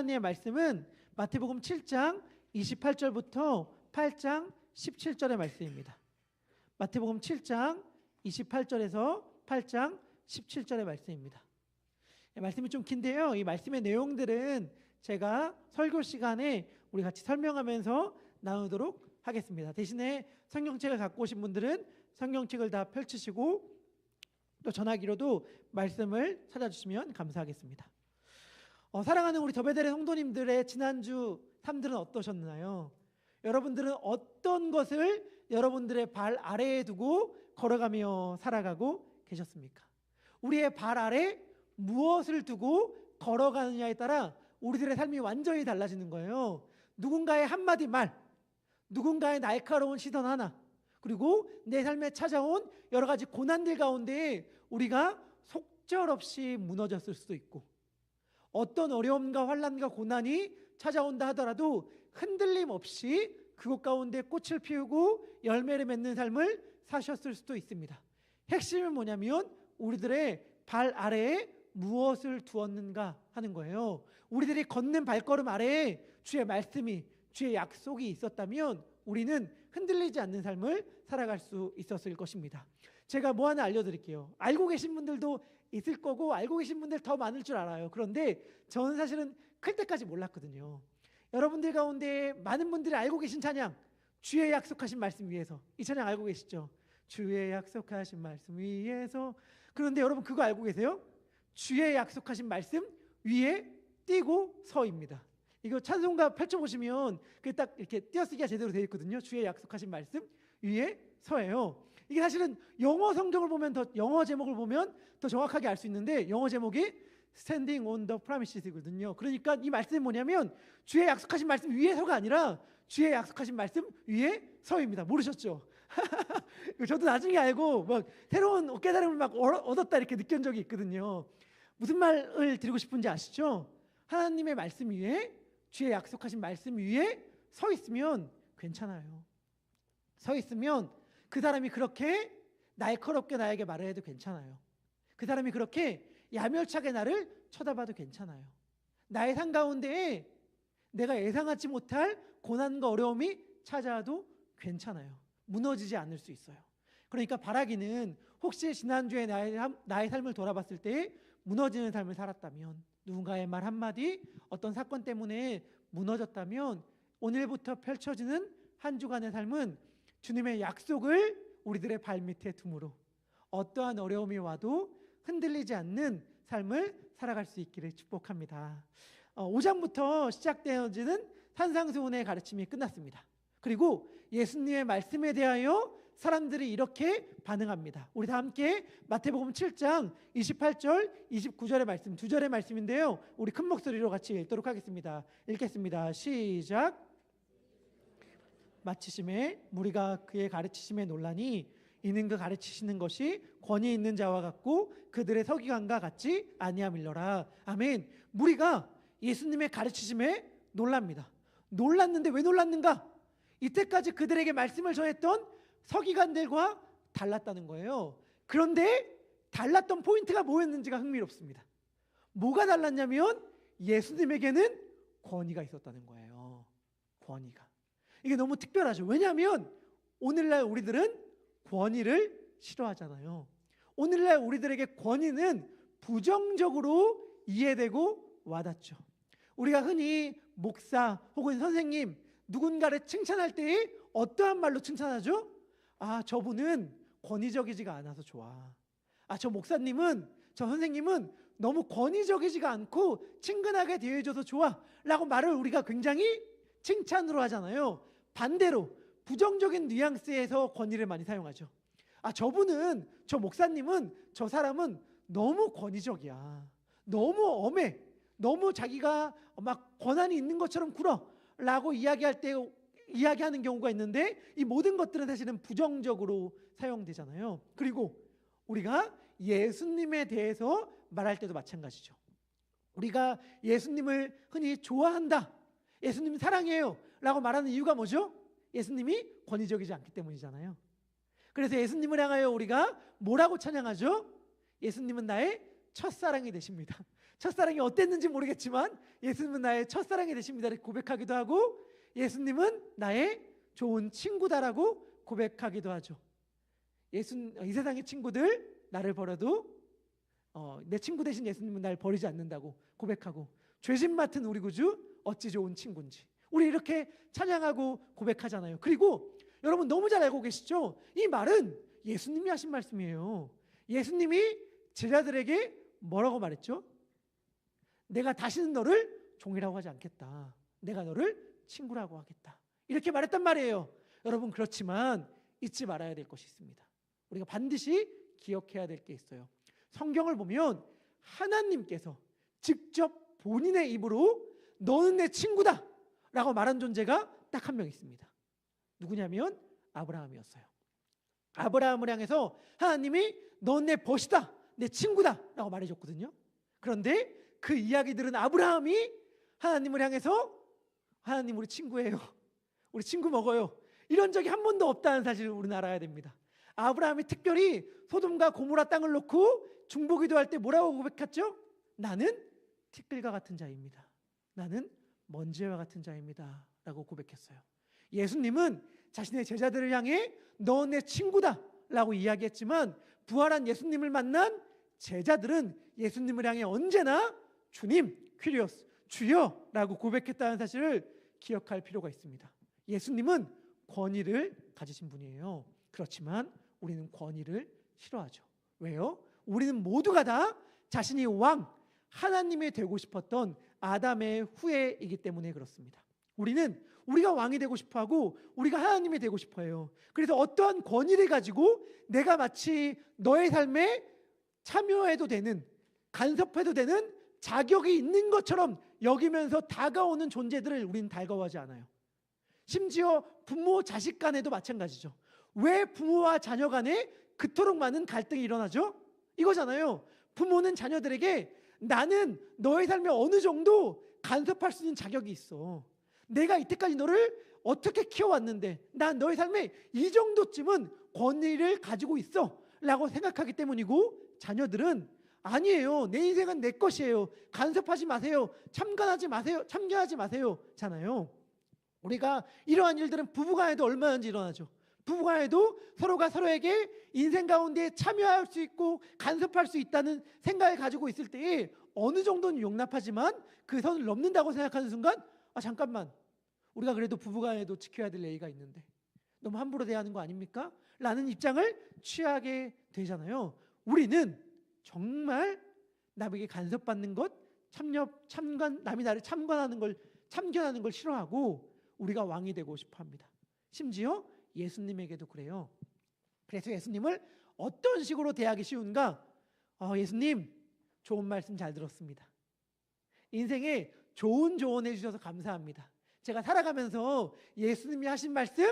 하나님의 말씀은 마태복음 7장 28절부터 8장 17절의 말씀입니다. 마태복음 7장 28절에서 8장 17절의 말씀입니다. 말씀이 좀 긴데요, 이 말씀의 내용들은 제가 설교 시간에 우리 같이 설명하면서 나누도록 하겠습니다. 대신에 성경책을 갖고 오신 분들은 성경책을 다 펼치시고 또 전화기로도 말씀을 찾아주시면 감사하겠습니다. 사랑하는 우리 더베델의 성도님들의 지난주 삶들은 어떠셨나요? 여러분들은 어떤 것을 여러분들의 발 아래에 두고 걸어가며 살아가고 계셨습니까? 우리의 발 아래 무엇을 두고 걸어가느냐에 따라 우리들의 삶이 완전히 달라지는 거예요. 누군가의 한마디 말, 누군가의 날카로운 시선 하나, 그리고 내 삶에 찾아온 여러 가지 고난들 가운데 우리가 속절없이 무너졌을 수도 있고, 어떤 어려움과 환난과 고난이 찾아온다 하더라도 흔들림 없이 그곳 가운데 꽃을 피우고 열매를 맺는 삶을 사셨을 수도 있습니다. 핵심은 뭐냐면 우리들의 발 아래에 무엇을 두었는가 하는 거예요. 우리들이 걷는 발걸음 아래에 주의 말씀이, 주의 약속이 있었다면 우리는 흔들리지 않는 삶을 살아갈 수 있었을 것입니다. 제가 뭐 하나 알려드릴게요. 알고 계신 분들도 있을 거고 알고 계신 분들 더 많을 줄 알아요. 그런데 저는 사실은 클 때까지 몰랐거든요. 여러분들 가운데 많은 분들이 알고 계신 찬양, 주의 약속하신 말씀 위에서, 이 찬양 알고 계시죠? 주의 약속하신 말씀 위에서. 그런데 여러분 그거 알고 계세요? 주의 약속하신 말씀 위에 띄고 서입니다. 이거 찬송가 펼쳐보시면 그게 딱 이렇게 띄어쓰기가 제대로 되어 있거든요. 주의 약속하신 말씀 위에 서예요. 이게 사실은 영어 성경을 보면 더, 영어 제목을 보면 더 정확하게 알 수 있는데 영어 제목이 Standing on the Promises거든요. 그러니까 이 말씀이 뭐냐면 주의 약속하신 말씀 위에 서가 아니라 주의 약속하신 말씀 위에 서입니다. 모르셨죠? 저도 나중에 알고 막 새로운 깨달음을 막 얻었다 이렇게 느낀 적이 있거든요. 무슨 말을 드리고 싶은지 아시죠? 하나님의 말씀 위에, 주의 약속하신 말씀 위에 서 있으면 괜찮아요. 서 있으면 그 사람이 그렇게 날카롭게 나에게 말을 해도 괜찮아요. 그 사람이 그렇게 야멸차게 나를 쳐다봐도 괜찮아요. 나의 삶 가운데에 내가 예상하지 못할 고난과 어려움이 찾아와도 괜찮아요. 무너지지 않을 수 있어요. 그러니까 바라기는 혹시 지난주에 나의 삶을 돌아봤을 때 무너지는 삶을 살았다면, 누군가의 말 한마디, 어떤 사건 때문에 무너졌다면 오늘부터 펼쳐지는 한 주간의 삶은 주님의 약속을 우리들의 발밑에 둠으로 어떠한 어려움이 와도 흔들리지 않는 삶을 살아갈 수 있기를 축복합니다. 5장부터 시작되어지는 산상수훈의 가르침이 끝났습니다. 그리고 예수님의 말씀에 대하여 사람들이 이렇게 반응합니다. 우리 다 함께 마태복음 7장 28절, 29절의 말씀, 두 절의 말씀인데요. 우리 큰 목소리로 같이 읽도록 하겠습니다. 읽겠습니다. 시작. 마치심에 무리가 그의 가르치심에 놀라니 이는 그 가르치시는 것이 권위 있는 자와 같고 그들의 서기관과 같지 아니함일러라. 아멘. 무리가 예수님의 가르치심에 놀랍니다. 놀랐는데 왜 놀랐는가? 이때까지 그들에게 말씀을 전했던 서기관들과 달랐다는 거예요. 그런데 달랐던 포인트가 뭐였는지가 흥미롭습니다. 뭐가 달랐냐면 예수님에게는 권위가 있었다는 거예요. 권위가. 이게 너무 특별하죠. 왜냐하면 오늘날 우리들은 권위를 싫어하잖아요. 오늘날 우리들에게 권위는 부정적으로 이해되고 와닿죠. 우리가 흔히 목사 혹은 선생님, 누군가를 칭찬할 때 어떠한 말로 칭찬하죠? 아, 저분은 권위적이지가 않아서 좋아. 아, 저 목사님은, 저 선생님은 너무 권위적이지가 않고 친근하게 대해줘서 좋아 라고 말을 우리가 굉장히 칭찬으로 하잖아요. 반대로 부정적인 뉘앙스에서 권위를 많이 사용하죠. 아, 저분은, 저 목사님은, 저 사람은 너무 권위적이야. 너무 엄해. 너무 자기가 막 권한이 있는 것처럼 굴어 라고 이야기하는 경우가 있는데, 이 모든 것들은 사실은 부정적으로 사용되잖아요. 그리고 우리가 예수님에 대해서 말할 때도 마찬가지죠. 우리가 예수님을 흔히 좋아한다, 예수님 사랑해요 라고 말하는 이유가 뭐죠? 예수님이 권위적이지 않기 때문이잖아요. 그래서 예수님을 향하여 우리가 뭐라고 찬양하죠? 예수님은 나의 첫사랑이 되십니다. 첫사랑이 어땠는지 모르겠지만 예수님은 나의 첫사랑이 되십니다 이렇게 고백하기도 하고, 예수님은 나의 좋은 친구다라고 고백하기도 하죠. 이 세상의 친구들 나를 버려도 내 친구 대신 예수님은 날 버리지 않는다고 고백하고, 죄진 맡은 우리 구주 어찌 좋은 친구인지 우리 이렇게 찬양하고 고백하잖아요. 그리고 여러분 너무 잘 알고 계시죠? 이 말은 예수님이 하신 말씀이에요. 예수님이 제자들에게 뭐라고 말했죠? 내가 다시는 너를 종이라고 하지 않겠다. 내가 너를 친구라고 하겠다. 이렇게 말했단 말이에요. 여러분, 그렇지만 잊지 말아야 될 것이 있습니다. 우리가 반드시 기억해야 될 게 있어요. 성경을 보면 하나님께서 직접 본인의 입으로 너는 내 친구다 라고 말한 존재가 딱 한 명 있습니다. 누구냐면 아브라함이었어요. 아브라함을 향해서 하나님이 너는 내 벗이다, 내 친구다 라고 말해줬거든요. 그런데 그 이야기 들은 아브라함이 하나님을 향해서 하나님 우리 친구예요, 우리 친구 먹어요, 이런 적이 한 번도 없다는 사실을 우리는 알아야 됩니다. 아브라함이 특별히 소돔과 고모라 땅을 놓고 중보기도할 때 뭐라고 고백했죠? 나는 티끌과 같은 자입니다. 나는 먼지와 같은 자입니다 라고 고백했어요. 예수님은 자신의 제자들을 향해 너 내 친구다 라고 이야기했지만, 부활한 예수님을 만난 제자들은 예수님을 향해 언제나 주님, 퀴리오스, 주여 라고 고백했다는 사실을 기억할 필요가 있습니다. 예수님은 권위를 가지신 분이에요. 그렇지만 우리는 권위를 싫어하죠. 왜요? 우리는 모두가 다 자신이 왕, 하나님이 되고 싶었던 아담의 후예이기 때문에 그렇습니다. 우리는 우리가 왕이 되고 싶어하고 우리가 하나님이 되고 싶어해요. 그래서 어떠한 권위를 가지고 내가 마치 너의 삶에 참여해도 되는, 간섭해도 되는 자격이 있는 것처럼 여기면서 다가오는 존재들을 우리는 달가워하지 않아요. 심지어 부모 자식 간에도 마찬가지죠. 왜 부모와 자녀 간에 그토록 많은 갈등이 일어나죠? 이거잖아요. 부모는 자녀들에게 나는 너의 삶에 어느 정도 간섭할 수 있는 자격이 있어. 내가 이때까지 너를 어떻게 키워왔는데 난 너의 삶에 이 정도쯤은 권위를 가지고 있어 라고 생각하기 때문이고, 자녀들은 아니에요, 내 인생은 내 것이에요, 간섭하지 마세요, 참견하지 마세요 잖아요. 우리가 이러한 일들은 부부간에도 얼마든지 일어나죠. 부부간에도 서로가 서로에게 인생 가운데 참여할 수 있고 간섭할 수 있다는 생각을 가지고 있을 때에 어느 정도는 용납하지만 그 선을 넘는다고 생각하는 순간 잠깐만, 우리가 그래도 부부간에도 지켜야 될 예의가 있는데 너무 함부로 대하는 거 아닙니까? 라는 입장을 취하게 되잖아요. 우리는 정말 남에게 간섭받는 것, 남이 나를 참견하는 걸 싫어하고 우리가 왕이 되고 싶어합니다. 심지어 예수님에게도 그래요. 그래서 예수님을 어떤 식으로 대하기 쉬운가? 예수님, 좋은 말씀 잘 들었습니다. 인생에 좋은 조언해 주셔서 감사합니다. 제가 살아가면서 예수님이 하신 말씀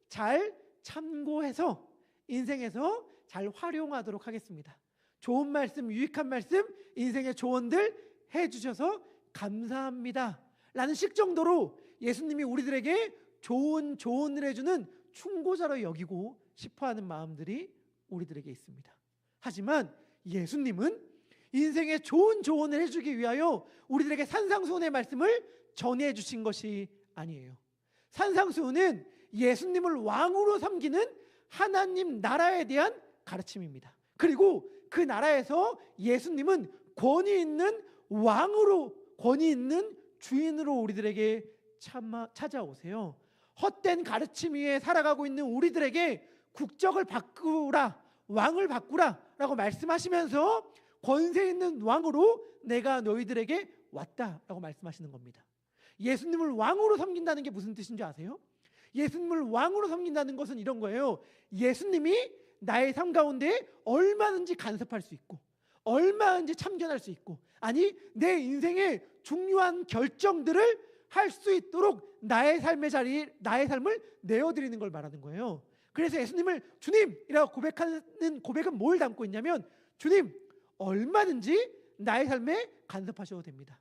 잘 참고해서 인생에서 잘 활용하도록 하겠습니다. 좋은 말씀, 유익한 말씀, 인생의 조언들 해주셔서 감사합니다 라는 식 정도로 예수님이 우리들에게 좋은 조언을 해주는 충고자로 여기고 싶어하는 마음들이 우리들에게 있습니다. 하지만 예수님은 인생의 좋은 조언을 해주기 위하여 우리들에게 산상수훈의 말씀을 전해주신 것이 아니에요. 산상수훈은 예수님을 왕으로 섬기는 하나님 나라에 대한 가르침입니다. 그리고 그 나라에서 예수님은 권위 있는 왕으로, 권위 있는 주인으로 우리들에게 찾아오세요. 헛된 가르침 위에 살아가고 있는 우리들에게 국적을 바꾸라, 왕을 바꾸라 라고 말씀하시면서 권세 있는 왕으로 내가 너희들에게 왔다라고 말씀하시는 겁니다. 예수님을 왕으로 섬긴다는 게 무슨 뜻인지 아세요? 예수님을 왕으로 섬긴다는 것은 이런 거예요. 예수님이 나의 삶 가운데 얼마든지 간섭할 수 있고 얼마든지 참견할 수 있고, 아니 내 인생의 중요한 결정들을 할 수 있도록 나의 삶을 내어드리는 걸 말하는 거예요. 그래서 예수님을 주님이라고 고백하는 고백은 뭘 담고 있냐면, 주님, 얼마든지 나의 삶에 간섭하셔도 됩니다.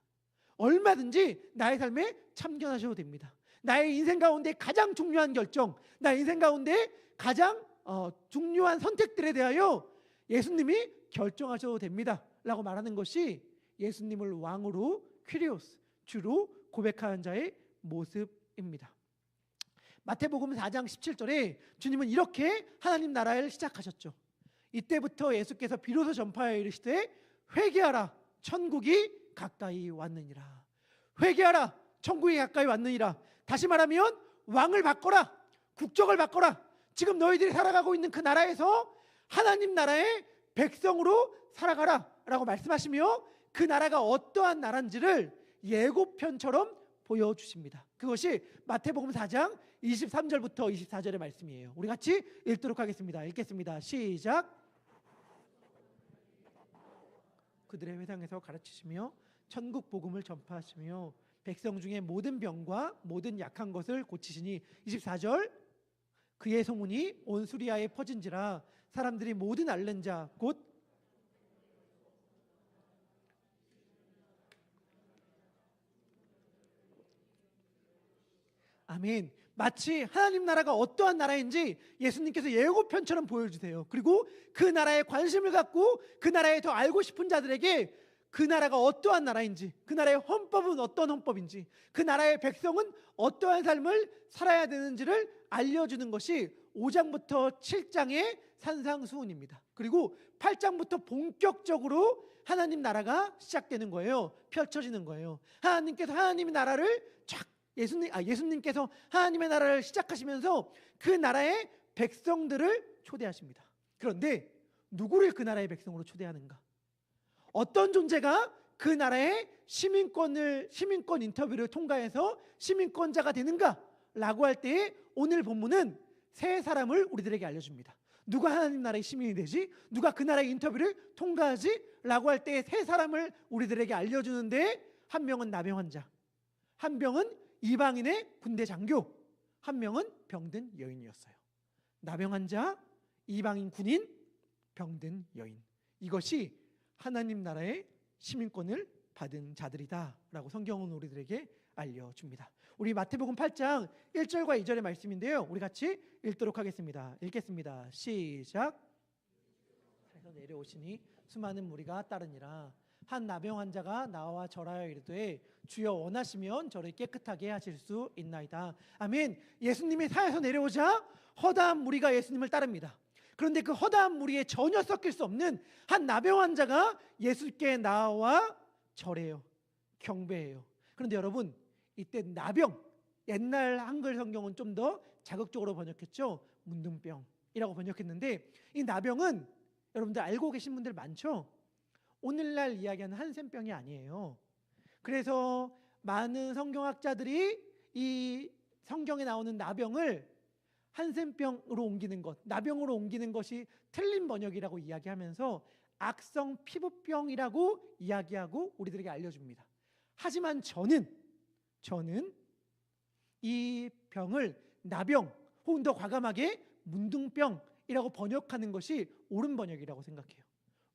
얼마든지 나의 삶에 참견하셔도 됩니다. 나의 인생 가운데 가장 중요한 결정, 나의 인생 가운데 가장 중요한 선택들에 대하여 예수님이 결정하셔도 됩니다 라고 말하는 것이 예수님을 왕으로 퀴리오스, 주로 고백하는 자의 모습입니다. 마태복음 4장 17절에 주님은 이렇게 하나님 나라를 시작하셨죠. 이때부터 예수께서 비로소 전파하여 이르시되 회개하라 천국이 가까이 왔느니라. 회개하라 천국이 가까이 왔느니라. 다시 말하면 왕을 바꿔라, 국적을 바꿔라. 지금 너희들이 살아가고 있는 그 나라에서 하나님 나라의 백성으로 살아가라 라고 말씀하시며 그 나라가 어떠한 나라인지를 예고편처럼 보여주십니다. 그것이 마태복음 4장 23절부터 24절의 말씀이에요. 우리 같이 읽도록 하겠습니다. 읽겠습니다. 시작. 그들의 회당에서 가르치시며 천국 복음을 전파하시며 백성 중에 모든 병과 모든 약한 것을 고치시니 24절 그의 소문이 온 수리아에 퍼진지라 사람들이 모든 앓는 자 곧 아멘. 마치 하나님 나라가 어떠한 나라인지 예수님께서 예고편처럼 보여주세요. 그리고 그 나라에 관심을 갖고 그 나라에 더 알고 싶은 자들에게 그 나라가 어떠한 나라인지, 그 나라의 헌법은 어떤 헌법인지, 그 나라의 백성은 어떠한 삶을 살아야 되는지를 알려주는 것이 5장부터 7장의 산상수훈입니다. 그리고 8장부터 본격적으로 하나님 나라가 시작되는 거예요. 펼쳐지는 거예요. 하나님께서 하나님의 나라를 쫙 예수님께서 하나님의 나라를 시작하시면서 그 나라의 백성들을 초대하십니다. 그런데 누구를 그 나라의 백성으로 초대하는가? 어떤 존재가 그 나라의 시민권 인터뷰를 통과해서 시민권자가 되는가? 라고 할 때에 오늘 본문은 세 사람을 우리들에게 알려줍니다. 누가 하나님 나라의 시민이 되지? 누가 그 나라의 인터뷰를 통과하지? 라고 할 때에 세 사람을 우리들에게 알려주는데 한 명은 나병 환자, 한 명은 이방인의 군대 장교, 한 명은 병든 여인이었어요. 나병 환자, 이방인 군인, 병든 여인. 이것이 하나님 나라의 시민권을 받은 자들이다 라고 성경은 우리들에게 알려줍니다. 우리 마태복음 8장 1절과 2절의 말씀인데요, 우리 같이 읽도록 하겠습니다. 읽겠습니다. 시작. 산에서 내려오시니 수많은 무리가 따르니라. 한 나병 환자가 나와 절하여 이르되 주여 원하시면 저를 깨끗하게 하실 수 있나이다. 아멘. 예수님이 산에서 내려오자 허다한 무리가 예수님을 따릅니다. 그런데 그 허다한 무리에 전혀 섞일 수 없는 한 나병 환자가 예수께 나와 절해요. 경배해요. 그런데 여러분, 이때 나병, 옛날 한글 성경은 좀 더 자극적으로 번역했죠. 문둥병이라고 번역했는데 이 나병은 여러분들 알고 계신 분들 많죠? 오늘날 이야기하는 한센병이 아니에요. 그래서 많은 성경학자들이 이 성경에 나오는 나병을 한센병으로 옮기는 것, 나병으로 옮기는 것이 틀린 번역이라고 이야기하면서 악성 피부병이라고 이야기하고 우리들에게 알려줍니다. 하지만 저는 이 병을 나병 혹은 더 과감하게 문둥병이라고 번역하는 것이 옳은 번역이라고 생각해요.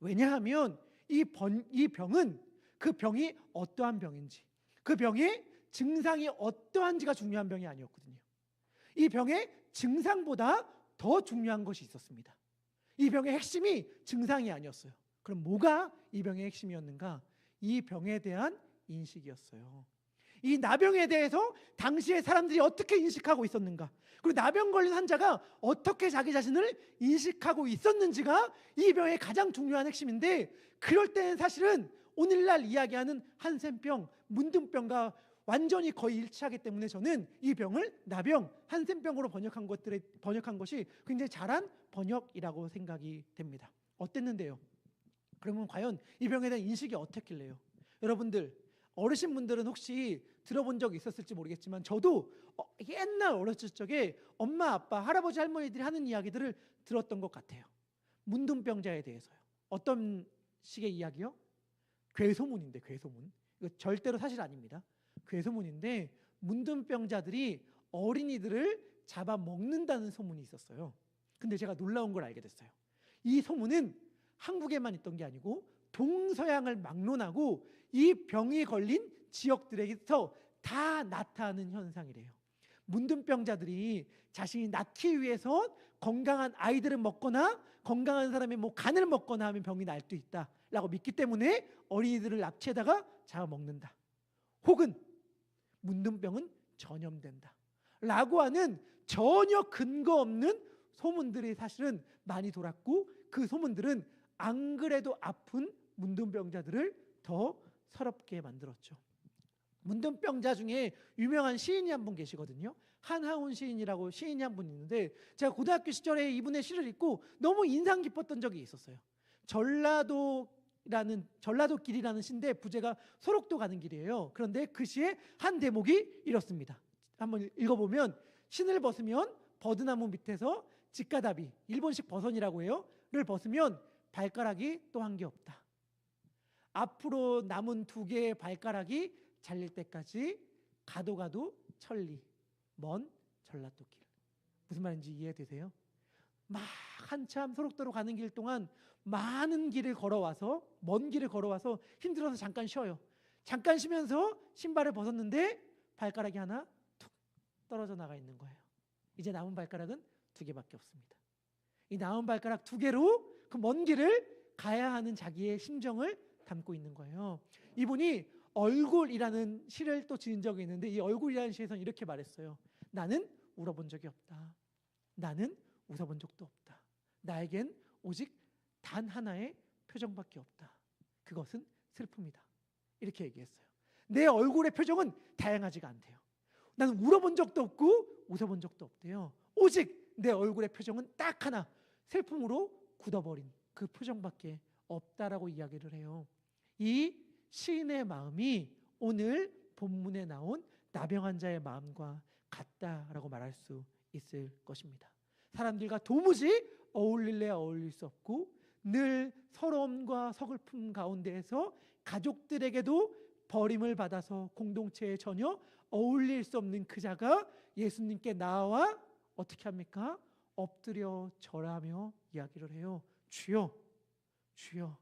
왜냐하면 이 병은 그 병이 어떠한 병인지, 그 병의 증상이 어떠한지가 중요한 병이 아니었거든요. 이 병의 증상보다 더 중요한 것이 있었습니다. 이 병의 핵심이 증상이 아니었어요. 그럼 뭐가 이 병의 핵심이었는가? 이 병에 대한 인식이었어요. 이 나병에 대해서 당시에 사람들이 어떻게 인식하고 있었는가? 그리고 나병 걸린 환자가 어떻게 자기 자신을 인식하고 있었는지가 이 병의 가장 중요한 핵심인데, 그럴 때는 사실은 오늘날 이야기하는 한센병, 문둥병과 완전히 거의 일치하기 때문에 저는 이 병을 나병, 한센병으로 번역한 것이 굉장히 잘한 번역이라고 생각이 됩니다. 어땠는데요? 그러면 과연 이 병에 대한 인식이 어떻길래요? 여러분들, 어르신분들은 혹시 들어본 적이 있었을지 모르겠지만 저도 옛날 어렸을 적에 엄마, 아빠, 할아버지, 할머니들이 하는 이야기들을 들었던 것 같아요. 문둥병자에 대해서요. 어떤 식의 이야기요? 괴소문인데, 괴소문. 이거 절대로 사실 아닙니다. 괴소문인데 문둥병자들이 어린이들을 잡아먹는다는 소문이 있었어요. 근데 제가 놀라운 걸 알게 됐어요. 이 소문은 한국에만 있던 게 아니고 동서양을 막론하고 이 병이 걸린 지역들에서 다 나타나는 현상이래요. 문둥병자들이 자신이 낫기 위해서 건강한 아이들을 먹거나 건강한 사람의 간을 먹거나 하면 병이 날 수 있다 라고 믿기 때문에 어린이들을 납치해다가 잡아먹는다. 혹은 문둥병은 전염된다 라고 하는 전혀 근거 없는 소문들이 사실은 많이 돌았고, 그 소문들은 안 그래도 아픈 문둥병자들을 더 서럽게 만들었죠. 문둥병자 중에 유명한 시인이 한 분 계시거든요. 한하운 시인이라고 시인이 한 분 있는데, 제가 고등학교 시절에 이분의 시를 읽고 너무 인상 깊었던 적이 있었어요. 전라도길이라는 시인데 부제가 소록도 가는 길이에요. 그런데 그 시의 한 대목이 이렇습니다. 한번 읽어보면, 신을 벗으면 버드나무 밑에서 직가다비, 일본식 버선이라고 해요, 를 벗으면 발가락이 또 한 개 없다. 앞으로 남은 2개의 발가락이 잘릴 때까지 가도 가도 천리 먼 전라도길. 무슨 말인지 이해되세요? 막 한참 소록도로 가는 길 동안 많은 길을 걸어와서, 먼 길을 걸어와서 힘들어서 잠깐 쉬어요. 잠깐 쉬면서 신발을 벗었는데 발가락이 하나 툭 떨어져 나가 있는 거예요. 이제 남은 발가락은 2개밖에 없습니다. 이 남은 발가락 2개로 그 먼 길을 가야 하는 자기의 심정을 담고 있는 거예요. 이분이 얼굴이라는 시를 또 지은 적이 있는데, 이 얼굴이라는 시에서는 이렇게 말했어요. 나는 울어본 적이 없다. 나는 웃어본 적도 없다. 나에겐 오직 단 하나의 표정밖에 없다. 그것은 슬픔이다. 이렇게 얘기했어요. 내 얼굴의 표정은 다양하지가 않대요. 나는 울어본 적도 없고 웃어본 적도 없대요. 오직 내 얼굴의 표정은 딱 하나, 슬픔으로 굳어버린 그 표정밖에 없다라고 이야기를 해요. 이 시인의 마음이 오늘 본문에 나온 나병 환자의 마음과 같다라고 말할 수 있을 것입니다. 사람들과 도무지 어울릴래야 어울릴 수 없고, 늘 서러움과 서글픔 가운데에서 가족들에게도 버림을 받아서 공동체에 전혀 어울릴 수 없는 그 자가 예수님께 나와 어떻게 합니까? 엎드려 절하며 이야기를 해요. 주여, 주여,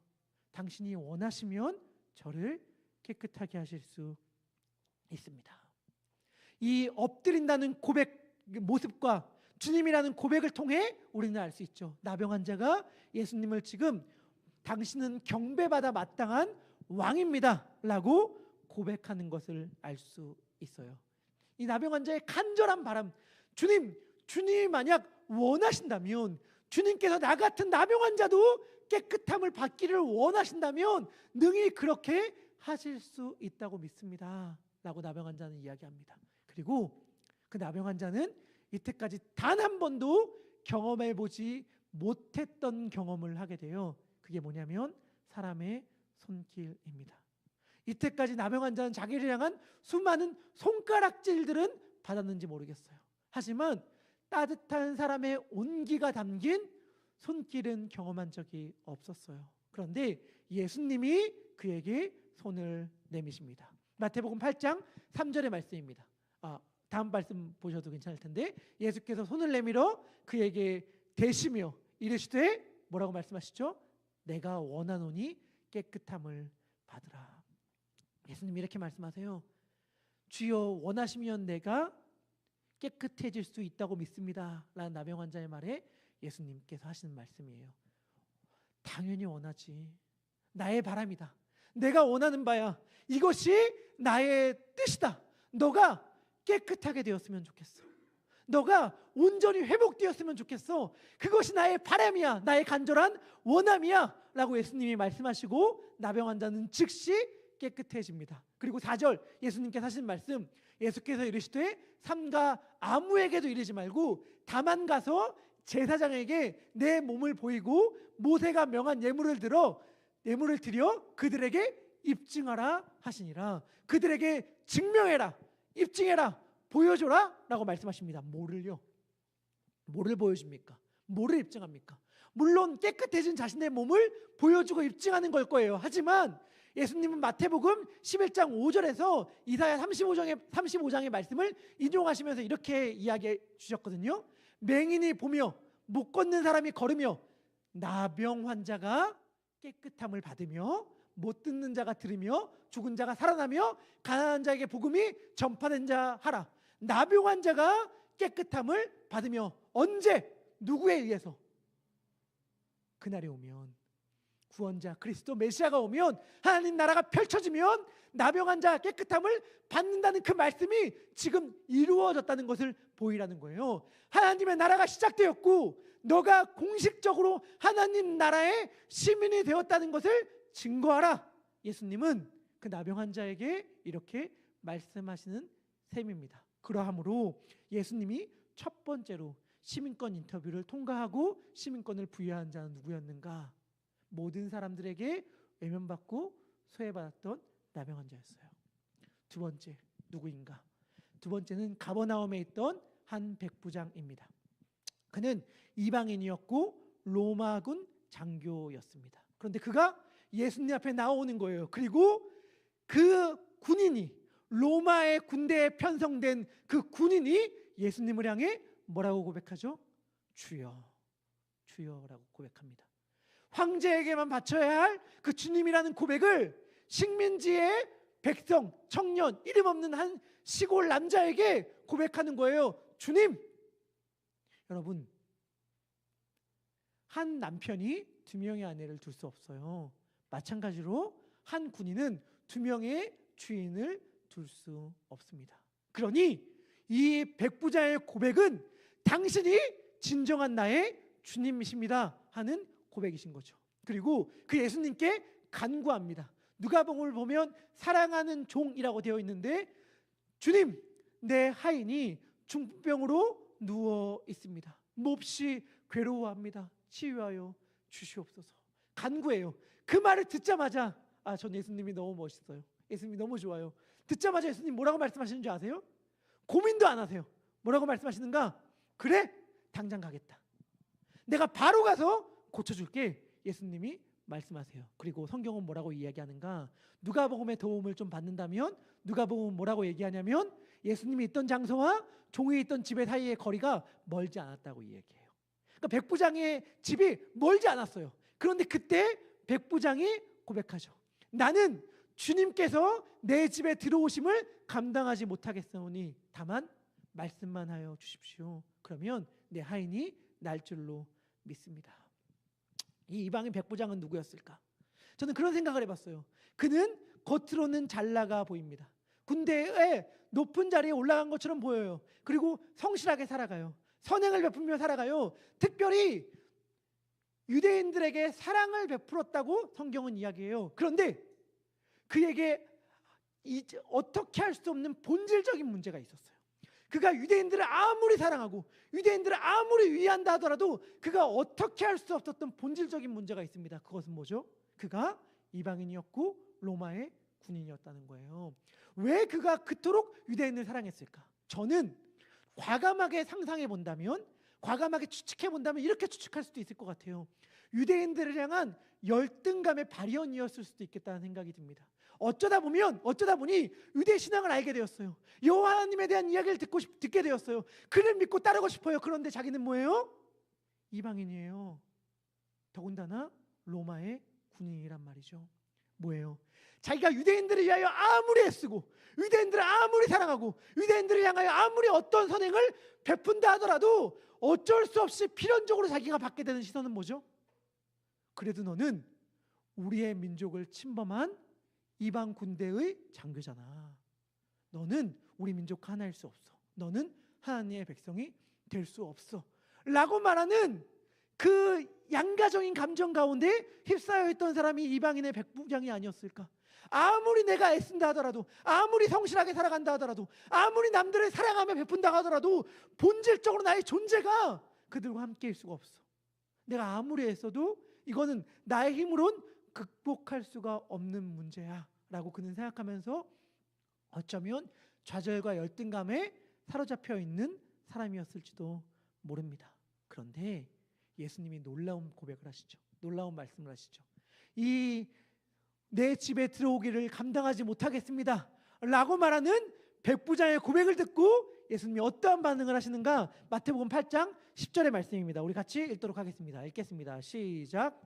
당신이 원하시면 저를 깨끗하게 하실 수 있습니다. 이 엎드린다는 고백 모습과 주님이라는 고백을 통해 우리는 알 수 있죠. 나병 환자가 예수님을 지금 당신은 경배받아 마땅한 왕입니다 라고 고백하는 것을 알 수 있어요. 이 나병 환자의 간절한 바람, 주님이 만약 원하신다면, 주님께서 나 같은 나병 환자도 깨끗함을 받기를 원하신다면 능히 그렇게 하실 수 있다고 믿습니다 라고 나병 환자는 이야기합니다. 그리고 그 나병 환자는 이때까지 단 한 번도 경험해보지 못했던 경험을 하게 돼요. 그게 뭐냐면 사람의 손길입니다. 이때까지 나병 환자는 자기를 향한 수많은 손가락질들은 받았는지 모르겠어요. 하지만 따뜻한 사람의 온기가 담긴 손길은 경험한 적이 없었어요. 그런데 예수님이 그에게 손을 내미십니다. 마태복음 8장 3절의 말씀입니다. 다음 말씀 보셔도 괜찮을 텐데, 예수께서 손을 내밀어 그에게 대시며 이르시되 뭐라고 말씀하시죠? 내가 원하노니 깨끗함을 받으라. 예수님이 이렇게 말씀하세요. 주여, 원하시면 내가 깨끗해질 수 있다고 믿습니다 라는 나병 환자의 말에 예수님께서 하시는 말씀이에요. 당연히 원하지. 나의 바람이다. 내가 원하는 바야. 이것이 나의 뜻이다. 너가 깨끗하게 되었으면 좋겠어. 너가 온전히 회복되었으면 좋겠어. 그것이 나의 바람이야. 나의 간절한 원함이야 라고 예수님이 말씀하시고 나병 환자는 즉시 깨끗해집니다. 그리고 4절 예수님께서 하신 말씀, 예수께서 이르시되 삼가 아무에게도 이르지 말고 다만 가서 제사장에게 내 몸을 보이고 모세가 명한 예물을 드려 그들에게 입증하라 하시니라. 그들에게 증명해라, 입증해라, 보여줘라 라고 말씀하십니다. 뭐를요? 뭐를 보여줍니까? 뭐를 입증합니까? 물론 깨끗해진 자신의 몸을 보여주고 입증하는 걸 거예요. 하지만 예수님은 마태복음 11장 5절에서 이사야 35장의 말씀을 인용하시면서 이렇게 이야기해 주셨거든요. 맹인이 보며 못 걷는 사람이 걸으며 나병 환자가 깨끗함을 받으며 못 듣는 자가 들으며 죽은 자가 살아나며 가난한 자에게 복음이 전파된 자 하라. 나병 환자가 깨끗함을 받으며 언제? 누구에 의해서? 그날이 오면, 구원자 그리스도 메시아가 오면 하나님 나라가 펼쳐지면 나병한 자 깨끗함을 받는다는 그 말씀이 지금 이루어졌다는 것을 보이라는 거예요. 하나님의 나라가 시작되었고 너가 공식적으로 하나님 나라의 시민이 되었다는 것을 증거하라. 예수님은 그 나병한 자에게 이렇게 말씀하시는 셈입니다. 그러하므로 예수님이 첫 번째로 시민권 인터뷰를 통과하고 시민권을 부여한 자는 누구였는가? 모든 사람들에게 외면받고 소외받았던 나병한 자였어요. 두 번째 누구인가? 두 번째는 가버나움에 있던 한 백부장입니다. 그는 이방인이었고 로마군 장교였습니다. 그런데 그가 예수님 앞에 나오는 거예요. 그리고 그 군인이 로마의 군대에 편성된 그 군인이 예수님을 향해 뭐라고 고백하죠? 주여, 주여라고 고백합니다. 황제에게만 바쳐야 할 그 주님이라는 고백을 식민지의 백성, 청년, 이름 없는 한 시골 남자에게 고백하는 거예요. 주님! 여러분, 한 남편이 두 명의 아내를 둘 수 없어요. 마찬가지로 한 군인은 두 명의 주인을 둘 수 없습니다. 그러니 이 백부장의 고백은 당신이 진정한 나의 주님이십니다 하는 고백이신 거죠. 그리고 그 예수님께 간구합니다. 누가복음을 보면 사랑하는 종이라고 되어 있는데 주님, 내 하인이 중풍병으로 누워 있습니다. 몹시 괴로워합니다. 치유하여 주시옵소서. 간구해요. 그 말을 듣자마자 전 예수님이 너무 멋있어요. 예수님이 너무 좋아요. 듣자마자 예수님 뭐라고 말씀하시는 줄 아세요? 고민도 안 하세요. 뭐라고 말씀하시는가? 그래, 당장 가겠다. 내가 바로 가서 고쳐줄게. 예수님이 말씀하세요. 그리고 성경은 뭐라고 이야기하는가? 누가복음의 도움을 좀 받는다면 누가복음은 뭐라고 얘기하냐면 예수님이 있던 장소와 종이 있던 집의 사이의 거리가 멀지 않았다고 이야기해요. 그러니까 백부장의 집이 멀지 않았어요. 그런데 그때 백부장이 고백하죠. 나는 주님께서 내 집에 들어오심을 감당하지 못하겠사오니 다만 말씀만 하여 주십시오. 그러면 내 하인이 날 줄로 믿습니다. 이 이방인 백부장은 누구였을까? 저는 그런 생각을 해봤어요. 그는 겉으로는 잘 나가 보입니다. 군대의 높은 자리에 올라간 것처럼 보여요. 그리고 성실하게 살아가요. 선행을 베풀며 살아가요. 특별히 유대인들에게 사랑을 베풀었다고 성경은 이야기해요. 그런데 그에게 어떻게 할 수 없는 본질적인 문제가 있었어요. 그가 유대인들을 아무리 사랑하고 유대인들을 아무리 위한다 하더라도 그가 어떻게 할 수 없었던 본질적인 문제가 있습니다. 그것은 뭐죠? 그가 이방인이었고 로마의 군인이었다는 거예요. 왜 그가 그토록 유대인을 사랑했을까? 저는 과감하게 상상해 본다면, 과감하게 추측해 본다면 이렇게 추측할 수도 있을 것 같아요. 유대인들을 향한 열등감의 발현이었을 수도 있겠다는 생각이 듭니다. 어쩌다 보니 유대 신앙을 알게 되었어요. 여호와 하나님에 대한 이야기를 듣게 되었어요. 그를 믿고 따르고 싶어요. 그런데 자기는 뭐예요? 이방인이에요. 더군다나 로마의 군인이란 말이죠. 뭐예요? 자기가 유대인들을 위하여 아무리 애쓰고 유대인들을 아무리 사랑하고 유대인들을 향하여 아무리 어떤 선행을 베푼다 하더라도 어쩔 수 없이 필연적으로 자기가 받게 되는 시선은 뭐죠? 그래도 너는 우리의 민족을 침범한 이방 군대의 장교잖아. 너는 우리 민족 하나일 수 없어. 너는 하나님의 백성이 될 수 없어 라고 말하는 그 양가적인 감정 가운데 휩싸여 있던 사람이 이방인의 백부장이 아니었을까? 아무리 내가 애쓴다 하더라도, 아무리 성실하게 살아간다 하더라도, 아무리 남들을 사랑하며 베푼다 하더라도 본질적으로 나의 존재가 그들과 함께일 수가 없어. 내가 아무리 애써도 이거는 나의 힘으론 극복할 수가 없는 문제야 라고 그는 생각하면서 어쩌면 좌절과 열등감에 사로잡혀 있는 사람이었을지도 모릅니다. 그런데 예수님이 놀라운 고백을 하시죠. 놀라운 말씀을 하시죠. 이 내 집에 들어오기를 감당하지 못하겠습니다 라고 말하는 백부장의 고백을 듣고 예수님이 어떠한 반응을 하시는가? 마태복음 8장 10절의 말씀입니다. 우리 같이 읽도록 하겠습니다. 읽겠습니다. 시작.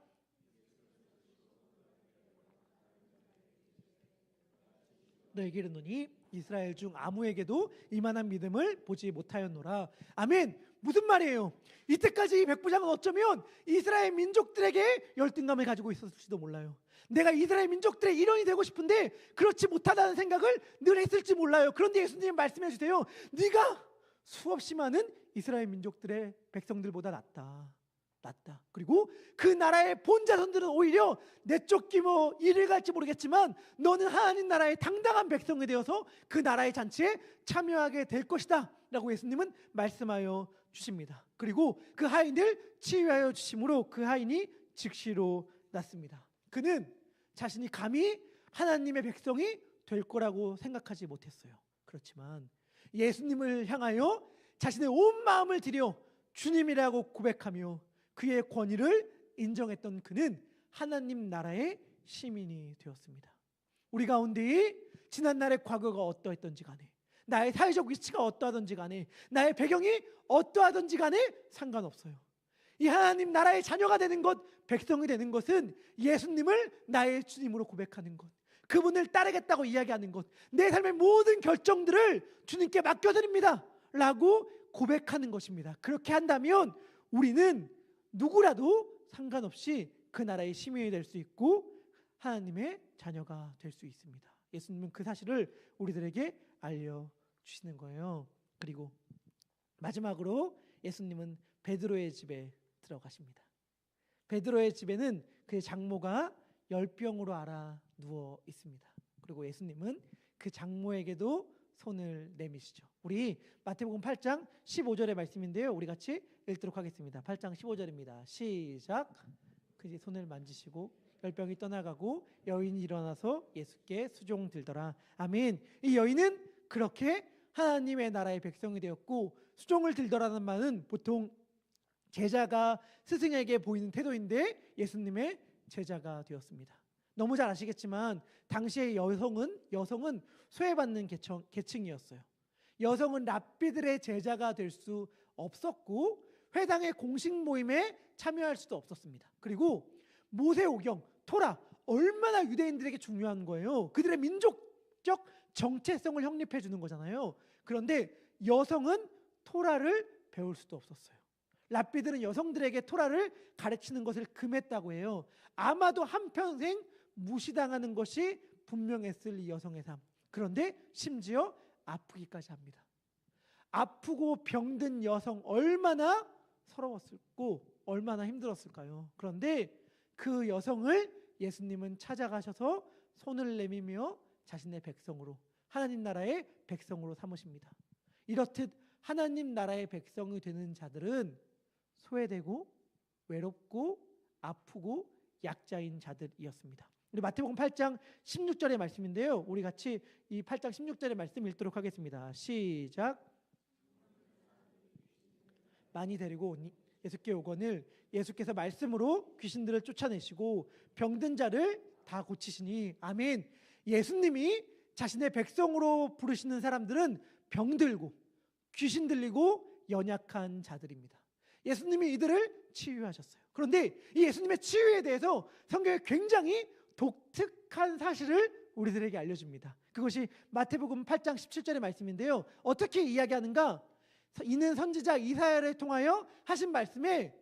너에게 이르노니 이스라엘 중 아무에게도 이만한 믿음을 보지 못하였노라. 아멘. 무슨 말이에요? 이때까지 이 백부장은 어쩌면 이스라엘 민족들에게 열등감을 가지고 있었을지도 몰라요. 내가 이스라엘 민족들의 일원이 되고 싶은데 그렇지 못하다는 생각을 늘 했을지 몰라요. 그런데 예수님 말씀해 주세요. 네가 수없이 많은 이스라엘 민족들의 백성들보다 낫다. 그리고 그 나라의 본자손들은 오히려 내쫓기 이를 갈지 모르겠지만 너는 하나님 나라의 당당한 백성이 되어서 그 나라의 잔치에 참여하게 될 것이다 라고 예수님은 말씀하여 주십니다. 그리고 그 하인을 치유하여 주심으로 그 하인이 즉시로 낫습니다. 그는 자신이 감히 하나님의 백성이 될 거라고 생각하지 못했어요. 그렇지만 예수님을 향하여 자신의 온 마음을 들여 주님이라고 고백하며 그의 권위를 인정했던 그는 하나님 나라의 시민이 되었습니다. 우리 가운데 지난날의 과거가 어떠했던지 간에, 나의 사회적 위치가 어떠하든지 간에, 나의 배경이 어떠하든지 간에 상관없어요. 이 하나님 나라의 자녀가 되는 것, 백성이 되는 것은 예수님을 나의 주님으로 고백하는 것, 그분을 따르겠다고 이야기하는 것, 내 삶의 모든 결정들을 주님께 맡겨드립니다 라고 고백하는 것입니다. 그렇게 한다면 우리는 누구라도 상관없이 그 나라의 시민이 될 수 있고 하나님의 자녀가 될 수 있습니다. 예수님은 그 사실을 우리들에게 알려주시는 거예요. 그리고 마지막으로 예수님은 베드로의 집에 들어가십니다. 베드로의 집에는 그의 장모가 열병으로 앓아 누워 있습니다. 그리고 예수님은 그 장모에게도 손을 내미시죠. 우리 마태복음 8장 15절의 말씀인데요. 우리 같이 읽도록 하겠습니다. 8장 15절입니다. 시작. 그의 손을 만지시고 열병이 떠나가고 여인이 일어나서 예수께 수종 들더라. 아멘. 이 여인은 그렇게 하나님의 나라의 백성이 되었고, 수종을 들더라는 말은 보통 제자가 스승에게 보이는 태도인데 예수님의 제자가 되었습니다. 너무 잘 아시겠지만 당시의 여성은 소외받는 계층이었어요. 여성은 랍비들의 제자가 될 수 없었고 회당의 공식 모임에 참여할 수도 없었습니다. 그리고 모세오경, 토라, 얼마나 유대인들에게 중요한 거예요. 그들의 민족적 정체성을 확립해 주는 거잖아요. 그런데 여성은 토라를 배울 수도 없었어요. 랍비들은 여성들에게 토라를 가르치는 것을 금했다고 해요. 아마도 한평생 무시당하는 것이 분명했을 이 여성의 삶. 그런데 심지어 아프기까지 합니다. 아프고 병든 여성 얼마나 서러웠을고 얼마나 힘들었을까요? 그런데 그 여성을 예수님은 찾아가셔서 손을 내밀며 자신의 백성으로, 하나님 나라의 백성으로 삼으십니다. 이렇듯 하나님 나라의 백성이 되는 자들은 소외되고 외롭고 아프고 약자인 자들이었습니다. 우리 마태복음 8장 16절의 말씀인데요. 우리 같이 이 8장 16절의 말씀 읽도록 하겠습니다. 시작. 많이 데리고 오니 예수께 오거늘 예수께서 말씀으로 귀신들을 쫓아내시고 병든 자를 다 고치시니. 아멘. 예수님이 자신의 백성으로 부르시는 사람들은 병들고 귀신 들리고 연약한 자들입니다. 예수님이 이들을 치유하셨어요. 그런데 이 예수님의 치유에 대해서 성경에 굉장히 독특한 사실을 우리들에게 알려줍니다. 그것이 마태복음 8장 17절의 말씀인데요. 어떻게 이야기하는가? 이는 선지자 이사야를 통하여 하신 말씀에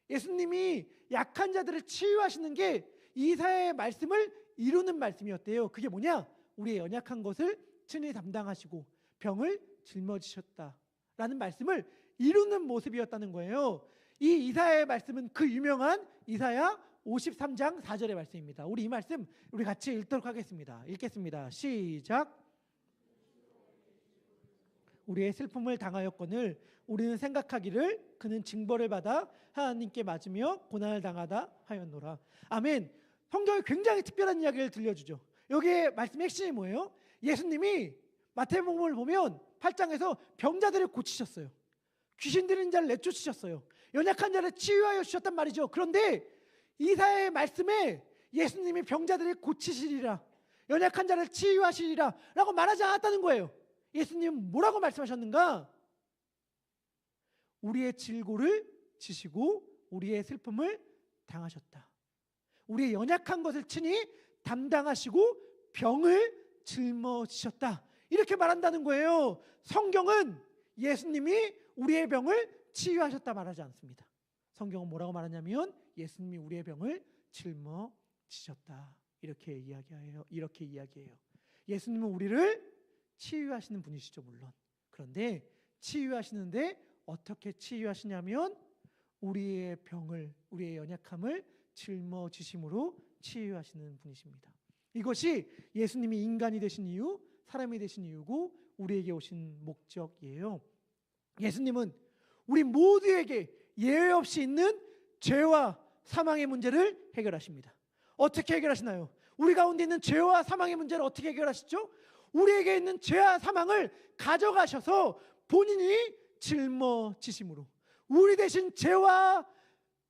예수님이 약한 자들을 치유하시는 게 이사야의 말씀을 이루는 말씀이었대요. 그게 뭐냐? 우리의 연약한 것을 친히 담당하시고 병을 짊어지셨다라는 말씀을 이루는 모습이었다는 거예요. 이 이사야의 말씀은 그 유명한 이사야 53장 4절의 말씀입니다. 우리 이 말씀 우리 같이 읽도록 하겠습니다. 읽겠습니다. 시작. 우리의 슬픔을 당하였거늘 우리는 생각하기를 그는 징벌을 받아 하나님께 맞으며 고난을 당하다 하였노라. 아멘. 성경이 굉장히 특별한 이야기를 들려주죠. 여기에 말씀의 핵심이 뭐예요? 예수님이 마태복음을 보면 8장에서 병자들을 고치셨어요. 귀신 들린 자를 내쫓으셨어요. 연약한 자를 치유하여 주셨단 말이죠. 그런데 이사야의 말씀에 예수님이 병자들을 고치시리라, 연약한 자를 치유하시리라 라고 말하지 않았다는 거예요. 예수님은 뭐라고 말씀하셨는가? 우리의 질고를 지시고 우리의 슬픔을 당하셨다. 우리의 연약한 것을 친히 담당하시고 병을 짊어지셨다. 이렇게 말한다는 거예요. 성경은 예수님이 우리의 병을 치유하셨다 말하지 않습니다. 성경은 뭐라고 말하냐면 예수님이 우리의 병을 짊어지셨다 이렇게 이야기해요. 예수님은 우리를 치유하시는 분이시죠, 물론. 그런데 치유하시는데 어떻게 치유하시냐면 우리의 병을, 우리의 연약함을 짊어지심으로 치유하시는 분이십니다. 이것이 예수님이 인간이 되신 이유, 사람이 되신 이유고 우리에게 오신 목적이에요. 예수님은 우리 모두에게 예외 없이 있는 죄와 사망의 문제를 해결하십니다. 어떻게 해결하시나요? 우리 가운데 있는 죄와 사망의 문제를 어떻게 해결하시죠? 우리에게 있는 죄와 사망을 가져가셔서 본인이 짊어지심으로 우리 대신 죄와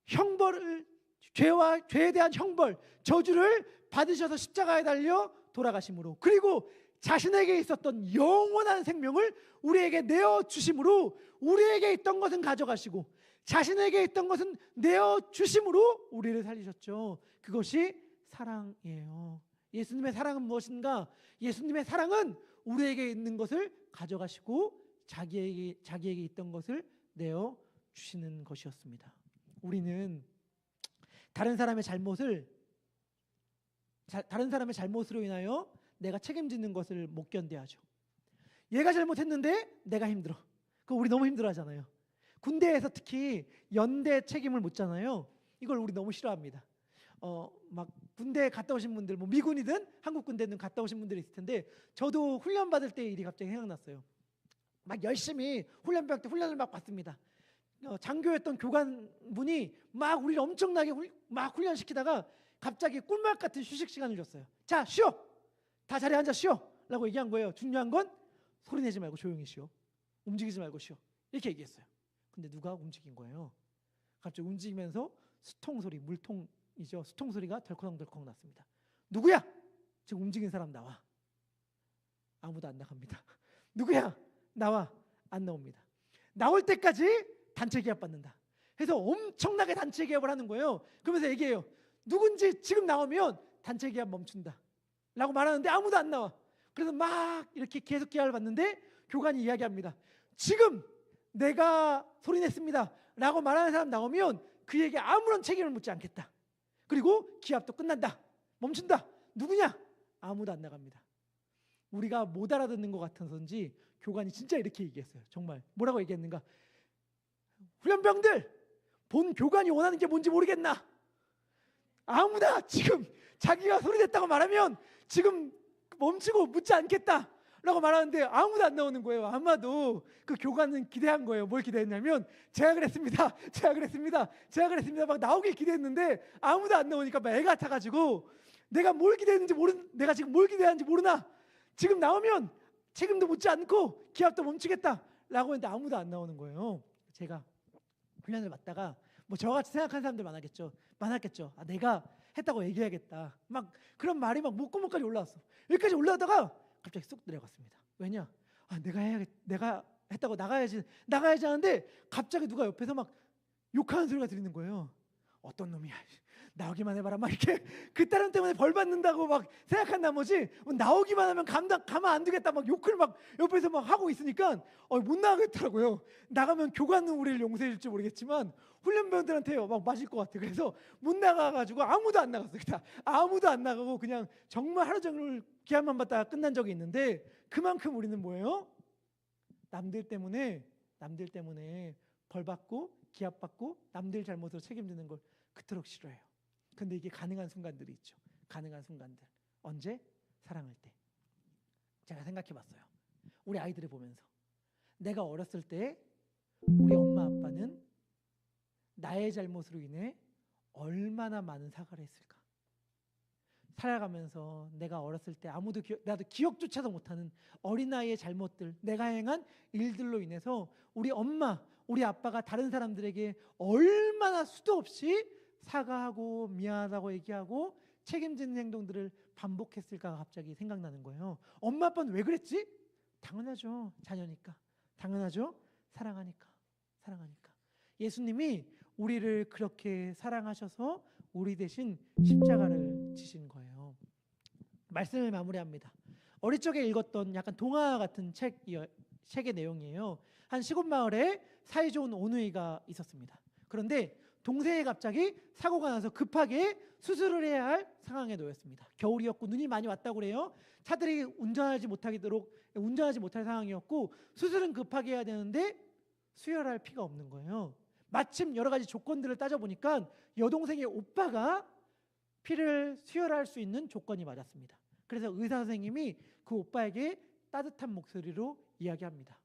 형벌을, 죄에 대한 형벌, 저주를 받으셔서 십자가에 달려 돌아가심으로, 그리고 자신에게 있었던 영원한 생명을 우리에게 내어주심으로 우리에게 있던 것은 가져가시고 자신에게 있던 것은 내어주심으로 우리를 살리셨죠. 그것이 사랑이에요. 예수님의 사랑은 무엇인가? 예수님의 사랑은 우리에게 있는 것을 가져가시고 자기에게 있던 것을 내어주시는 것이었습니다. 우리는 다른 사람의 잘못으로 인하여 내가 책임지는 것을 못 견뎌하죠. 얘가 잘못했는데 내가 힘들어. 그거 우리 너무 힘들어하잖아요. 군대에서 특히 연대 책임을 묻잖아요. 이걸 우리 너무 싫어합니다. 막 군대 갔다 오신 분들, 뭐 미군이든 한국 군대든 갔다 오신 분들이 있을 텐데 저도 훈련 받을 때 일이 갑자기 생각났어요. 막 열심히 훈련병 때 훈련을 막 받습니다. 장교였던 교관분이 막 우리를 엄청나게 막 훈련시키다가 갑자기 꿀맛 같은 휴식 시간을 줬어요. 자, 쉬어. 다 자리에 앉아 쉬어. 라고 얘기한 거예요. 중요한 건 소리 내지 말고 조용히 쉬어. 움직이지 말고 쉬어. 이렇게 얘기했어요. 근데 누가 움직인 거예요? 갑자기 움직이면서 수통 소리, 물통이죠. 수통 소리가 덜컹덜컹 났습니다. 누구야? 지금 움직인 사람 나와. 아무도 안 나갑니다. 누구야? 나와. 안 나옵니다. 나올 때까지 단체 기합 받는다. 그래서 엄청나게 단체 기합을 하는 거예요. 그러면서 얘기해요. 누군지 지금 나오면 단체 기합 멈춘다 라고 말하는데 아무도 안 나와. 그래서 막 이렇게 계속 기합을 받는데 교관이 이야기합니다. 지금 내가 소리 냈습니다 라고 말하는 사람 나오면 그에게 아무런 책임을 묻지 않겠다. 그리고 기합도 끝난다. 멈춘다. 누구냐? 아무도 안 나갑니다. 우리가 못 알아듣는 것 같아서인지 교관이 진짜 이렇게 얘기했어요. 정말 뭐라고 얘기했는가? 훈련병들, 본 교관이 원하는 게 뭔지 모르겠나? 아무나 지금 자기가 소리 냈다고 말하면 지금 멈추고 묻지 않겠다 라고 말하는데 아무도 안 나오는 거예요. 아마도 그 교관은 기대한 거예요. 뭘 기대했냐면 제가 그랬습니다 막 나오길 기대했는데 아무도 안 나오니까 막 애가 타가지고 내가 지금 뭘 기대하는지 모르나? 지금 나오면 책임도 묻지 않고 기합도 멈추겠다 라고 했는데 아무도 안 나오는 거예요. 제가 훈련을 받다가 뭐 저같이 생각하는 사람들 많았겠죠. 아, 내가 했다고 얘기해야겠다. 막 그런 말이 막 목구멍까지 올라왔어. 여기까지 올라오다가 갑자기 쏙 내려갔습니다. 왜냐? 아, 내가 했다고 나가야지 하는데 갑자기 누가 옆에서 막 욕하는 소리가 들리는 거예요. 어떤 놈이야? 나오기만 해봐라. 막 이렇게 그 딸은 때문에 벌 받는다고 막 생각한 나머지 나오기만 하면 가만 안 두겠다. 막 욕을 막 옆에서 막 하고 있으니까 못 나가겠더라고요. 나가면 교관은 우리를 용서해 줄지 모르겠지만 훈련병들한테요 막 맞을 것 같아. 그래서 못 나가가지고 아무도 안 나갔어요. 아무도 안 나가고 그냥 정말 하루 종일 기합만 받다가 끝난 적이 있는데 그만큼 우리는 뭐예요? 남들 때문에 벌 받고 기합 받고 남들 잘못으로 책임지는 걸 그토록 싫어해요. 근데 이게 가능한 순간들이 있죠. 가능한 순간들. 언제? 사랑할 때. 제가 생각해 봤어요. 우리 아이들을 보면서 내가 어렸을 때 우리 엄마 아빠는 나의 잘못으로 인해 얼마나 많은 사과를 했을까. 살아가면서 내가 어렸을 때 나도 기억조차도 못하는 어린아이의 잘못들, 내가 행한 일들로 인해서 우리 엄마, 우리 아빠가 다른 사람들에게 얼마나 수도 없이 사과하고 미안하다고 얘기하고 책임지는 행동들을 반복했을까가 갑자기 생각나는 거예요. 엄마 아빠는 왜 그랬지? 당연하죠. 자녀니까. 당연하죠. 사랑하니까. 예수님이 우리를 그렇게 사랑하셔서 우리 대신 십자가를 지신 거예요. 말씀을 마무리합니다. 어릴 적에 읽었던 약간 동화 같은 책이에요. 책의 내용이에요. 한 시골 마을에 사이좋은 오누이가 있었습니다. 그런데 동생이 갑자기 사고가 나서 급하게 수술을 해야 할 상황에 놓였습니다. 겨울이었고 눈이 많이 왔다고 그래요. 차들이 운전하지 못할 상황이었고 수술은 급하게 해야 되는데 수혈할 피가 없는 거예요. 마침 여러 가지 조건들을 따져보니까 여동생의 오빠가 피를 수혈할 수 있는 조건이 맞았습니다. 그래서 의사 선생님이 그 오빠에게 따뜻한 목소리로 이야기합니다.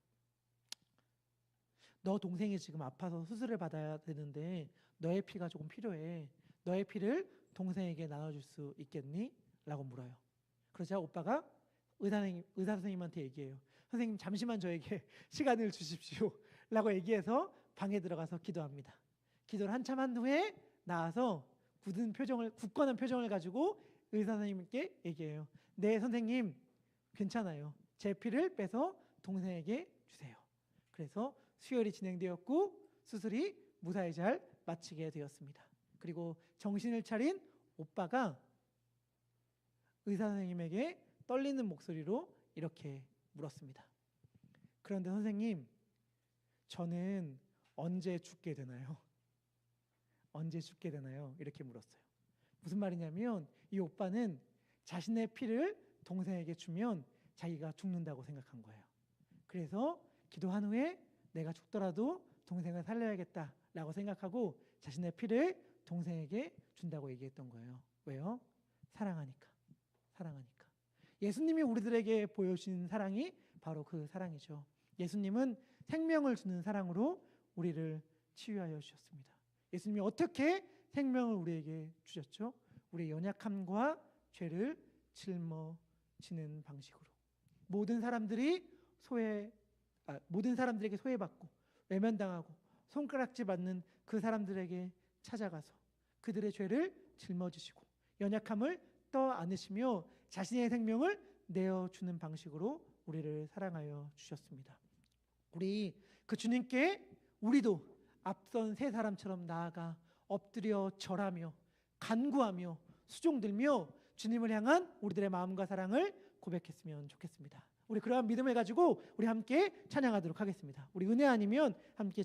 너 동생이 지금 아파서 수술을 받아야 되는데 너의 피가 조금 필요해. 너의 피를 동생에게 나눠줄 수 있겠니? 라고 물어요. 그러자 오빠가 의사 선생님한테 얘기해요. 선생님 잠시만 저에게 시간을 주십시오. 라고 얘기해서 방에 들어가서 기도합니다. 기도를 한참 한 후에 나와서 굳건한 표정을 가지고 의사 선생님께 얘기해요. 네 선생님 괜찮아요. 제 피를 빼서 동생에게 주세요. 그래서 수혈이 진행되었고 수술이 무사히 잘 마치게 되었습니다. 그리고 정신을 차린 오빠가 의사 선생님에게 떨리는 목소리로 이렇게 물었습니다. 그런데 선생님, 저는 언제 죽게 되나요? 언제 죽게 되나요? 이렇게 물었어요. 무슨 말이냐면 이 오빠는 자신의 피를 동생에게 주면 자기가 죽는다고 생각한 거예요. 그래서 기도한 후에 내가 죽더라도 동생을 살려야겠다라고 생각하고 자신의 피를 동생에게 준다고 얘기했던 거예요. 왜요? 사랑하니까. 사랑하니까. 예수님이 우리들에게 보여주신 사랑이 바로 그 사랑이죠. 예수님은 생명을 주는 사랑으로 우리를 치유하여 주셨습니다. 예수님이 어떻게 생명을 우리에게 주셨죠? 우리의 연약함과 죄를 짊어지는 방식으로. 모든 사람들에게 소외받고 외면당하고 손가락질 받는 그 사람들에게 찾아가서 그들의 죄를 짊어지시고 연약함을 떠안으시며 자신의 생명을 내어주는 방식으로 우리를 사랑하여 주셨습니다. 우리 그 주님께 우리도 앞선 세 사람처럼 나아가 엎드려 절하며 간구하며 수종들며 주님을 향한 우리들의 마음과 사랑을 고백했으면 좋겠습니다. 우리 그러한 믿음을 가지고 우리 함께 찬양하도록 하겠습니다. 우리 은혜 아니면 함께 찬양